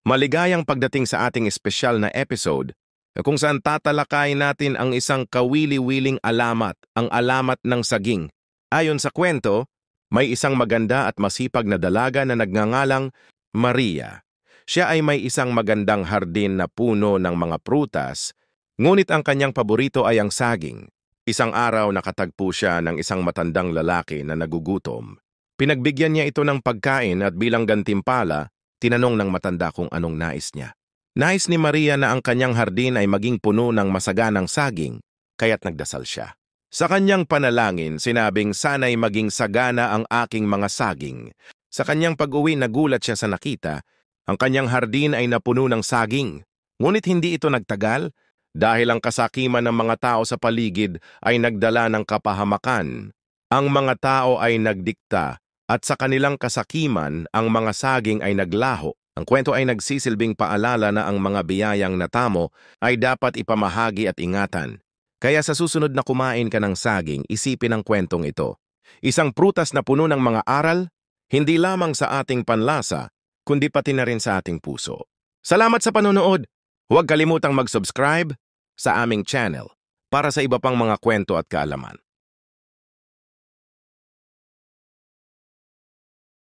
Maligayang pagdating sa ating espesyal na episode na kung saan tatalakayin natin ang isang kawili-wiling alamat, ang alamat ng saging. Ayon sa kwento, may isang maganda at masipag na dalaga na nagngangalang Maria. Siya ay may isang magandang hardin na puno ng mga prutas, ngunit ang kanyang paborito ay ang saging. Isang araw nakatagpo siya ng isang matandang lalaki na nagugutom. Pinagbigyan niya ito ng pagkain at bilang gantimpala, tinanong ng matanda kung anong nais niya. Nais ni Maria na ang kanyang hardin ay maging puno ng masaganang saging, kaya't nagdasal siya. Sa kanyang panalangin, sinabing sana'y maging sagana ang aking mga saging. Sa kanyang pag-uwi, nagulat siya sa nakita, ang kanyang hardin ay napuno ng saging. Ngunit hindi ito nagtagal dahil ang kasakiman ng mga tao sa paligid ay nagdala ng kapahamakan. Ang mga tao ay nagdikta at sa kanilang kasakiman, ang mga saging ay naglaho. Ang kwento ay nagsisilbing paalala na ang mga biyayang natamo ay dapat ipamahagi at ingatan. Kaya sa susunod na kumain ka ng saging, isipin ang kwentong ito. Isang prutas na puno ng mga aral, hindi lamang sa ating panlasa, kundi pati na rin sa ating puso. Salamat sa panonood! Huwag kalimutang mag-subscribe sa aming channel para sa iba pang mga kwento at kaalaman.